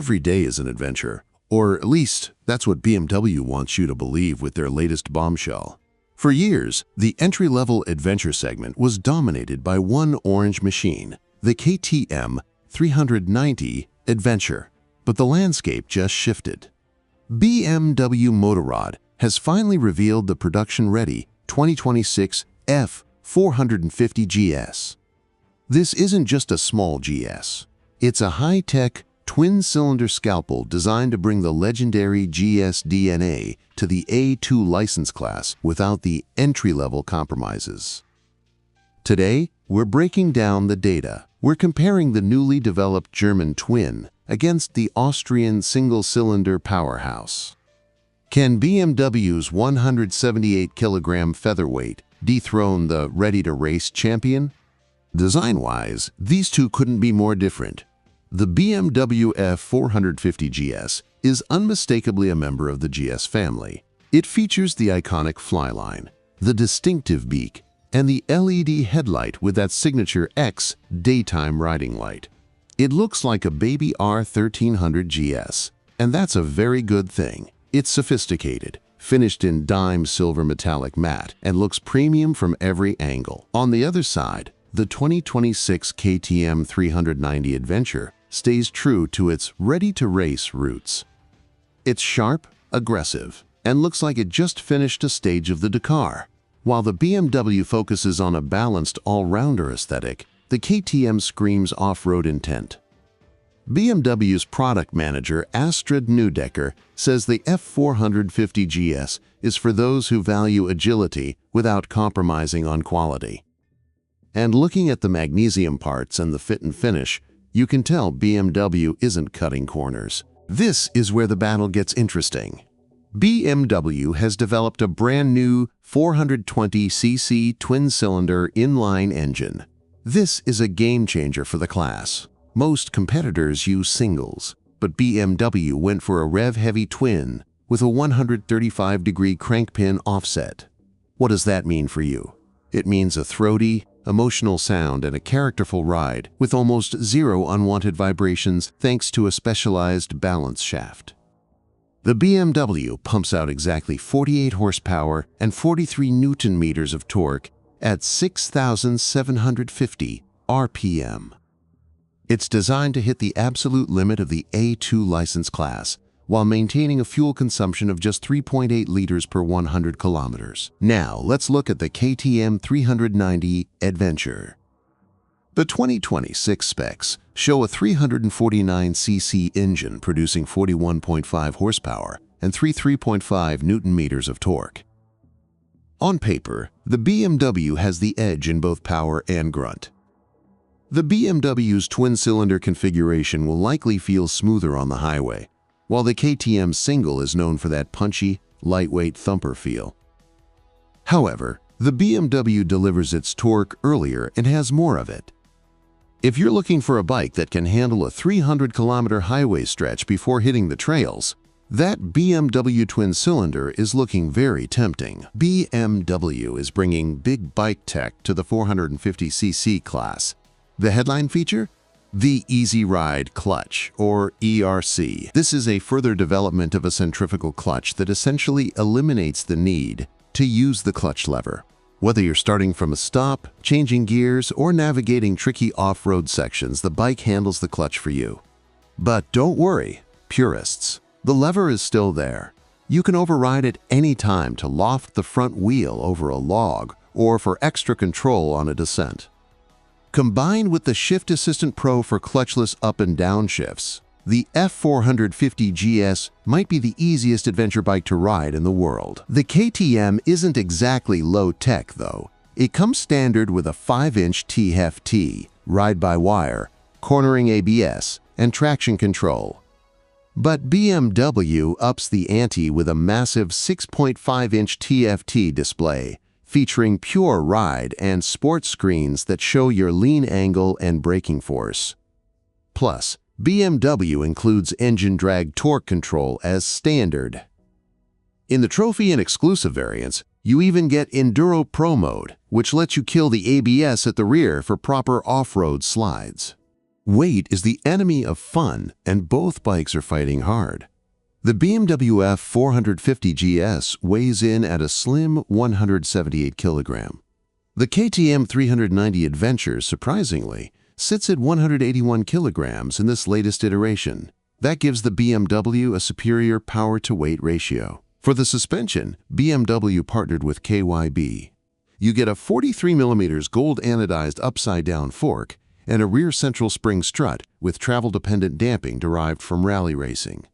Every day is an adventure, or at least that's what BMW wants you to believe with their latest bombshell. For years, the entry-level adventure segment was dominated by one orange machine, the KTM 390 Adventure. But the landscape just shifted. BMW Motorrad has finally revealed the production-ready 2026 F 450 GS. This isn't just a small GS. It's a high-tech, twin-cylinder scalpel designed to bring the legendary GS DNA to the A2 license class without the entry-level compromises. Today, we're breaking down the data. We're comparing the newly developed German twin against the Austrian single-cylinder powerhouse. Can BMW's 178-kilogram featherweight dethrone the ready-to-race champion? Design-wise, these two couldn't be more different. The BMW F 450 GS is unmistakably a member of the GS family. It features the iconic flyline, the distinctive beak, and the LED headlight with that signature X daytime riding light. It looks like a baby R1300 GS, and that's a very good thing. It's sophisticated, finished in dime silver metallic matte, and looks premium from every angle. On the other side, the 2026 KTM 390 Adventure stays true to its ready-to-race roots. It's sharp, aggressive, and looks like it just finished a stage of the Dakar. While the BMW focuses on a balanced all-rounder aesthetic, the KTM screams off-road intent. BMW's product manager Astrid Neudecker says the F450 GS is for those who value agility without compromising on quality. And looking at the magnesium parts and the fit and finish, you can tell BMW isn't cutting corners. This is where the battle gets interesting. BMW has developed a brand new 420cc twin-cylinder inline engine. This is a game-changer for the class. Most competitors use singles, but BMW went for a rev-heavy twin with a 135-degree crankpin offset. What does that mean for you? It means a throaty, emotional sound and a characterful ride with almost zero unwanted vibrations thanks to a specialized balance shaft. The BMW pumps out exactly 48 horsepower and 43 Newton-meters of torque at 6,750 RPM. It's designed to hit the absolute limit of the A2 license class while maintaining a fuel consumption of just 3.8 liters per 100 kilometers. Now, let's look at the KTM 390 Adventure. The 2026 specs show a 349cc engine producing 41.5 horsepower and 3.5 Newton-meters of torque. On paper, the BMW has the edge in both power and grunt. The BMW's twin-cylinder configuration will likely feel smoother on the highway, while the KTM single is known for that punchy, lightweight thumper feel. However, the BMW delivers its torque earlier and has more of it. If you're looking for a bike that can handle a 300-kilometer highway stretch before hitting the trails, that BMW twin-cylinder is looking very tempting. BMW is bringing big bike tech to the 450cc class. The headline feature? The Easy Ride Clutch, or ERC. This is a further development of a centrifugal clutch that essentially eliminates the need to use the clutch lever. Whether you're starting from a stop, changing gears, or navigating tricky off-road sections, the bike handles the clutch for you. But don't worry, purists. The lever is still there. You can override it any time to loft the front wheel over a log or for extra control on a descent. Combined with the Shift Assistant Pro for clutchless up and down shifts, the F450 GS might be the easiest adventure bike to ride in the world. The KTM isn't exactly low-tech, though. It comes standard with a 5-inch TFT, ride-by-wire, cornering ABS, and traction control. But BMW ups the ante with a massive 6.5-inch TFT display, featuring pure ride and sport screens that show your lean angle and braking force. Plus, BMW includes engine drag torque control as standard. In the Trophy and Exclusive variants, you even get Enduro Pro mode, which lets you kill the ABS at the rear for proper off-road slides. Weight is the enemy of fun, and both bikes are fighting hard. The BMW F 450 GS weighs in at a slim 178 kilogram. The KTM 390 Adventure, surprisingly, sits at 181 kilograms in this latest iteration. That gives the BMW a superior power-to-weight ratio. For the suspension, BMW partnered with KYB. You get a 43mm gold anodized upside-down fork and a rear central spring strut with travel-dependent damping derived from rally racing.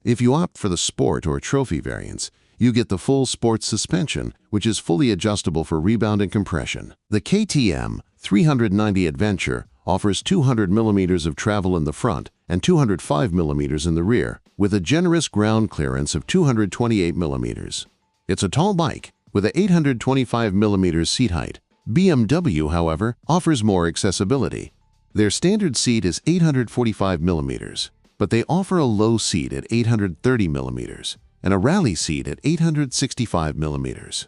If you opt for the Sport or Trophy variants, you get the full sports suspension, which is fully adjustable for rebound and compression. The KTM 390 Adventure offers 200mm of travel in the front and 205mm in the rear, with a generous ground clearance of 228mm. It's a tall bike with a 825mm seat height. BMW, however, offers more accessibility. Their standard seat is 845mm, but they offer a low seat at 830mm and a rally seat at 865mm.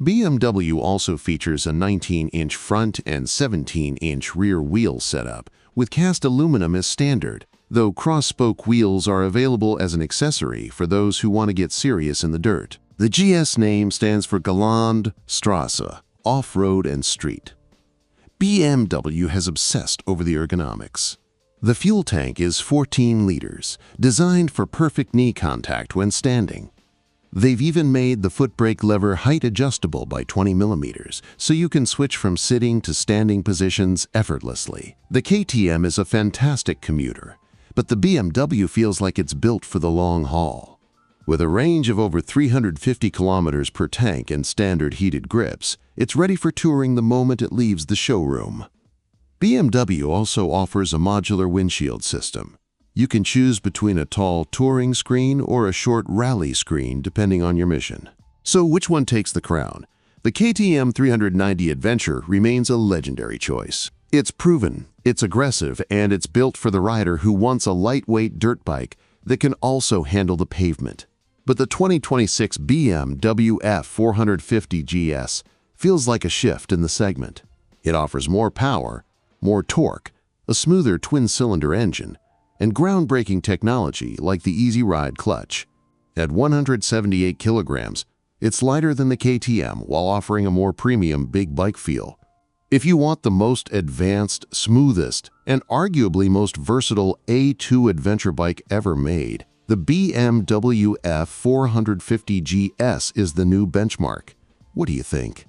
BMW also features a 19-inch front and 17-inch rear wheel setup, with cast aluminum as standard, though cross-spoke wheels are available as an accessory for those who want to get serious in the dirt. The GS name stands for Gelände, Straße, off-road and street. BMW has obsessed over the ergonomics. The fuel tank is 14 liters, designed for perfect knee contact when standing. They've even made the foot brake lever height adjustable by 20mm, so you can switch from sitting to standing positions effortlessly. The KTM is a fantastic commuter, but the BMW feels like it's built for the long haul. With a range of over 350 kilometers per tank and standard heated grips, it's ready for touring the moment it leaves the showroom. BMW also offers a modular windshield system. You can choose between a tall touring screen or a short rally screen depending on your mission. So which one takes the crown? The KTM 390 Adventure remains a legendary choice. It's proven, it's aggressive, and it's built for the rider who wants a lightweight dirt bike that can also handle the pavement. But the 2026 BMW F 450 GS feels like a shift in the segment. It offers more power, more torque, a smoother twin-cylinder engine, and groundbreaking technology like the Easy Ride clutch. At 178 kilograms, it's lighter than the KTM while offering a more premium big bike feel. If you want the most advanced, smoothest, and arguably most versatile A2 adventure bike ever made, the BMW F 450 GS is the new benchmark. What do you think?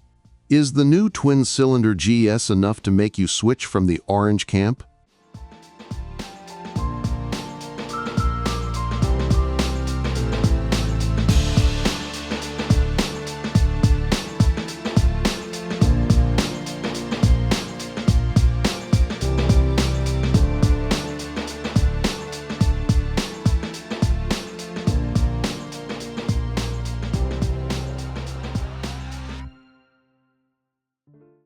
Is the new twin-cylinder GS enough to make you switch from the orange camp?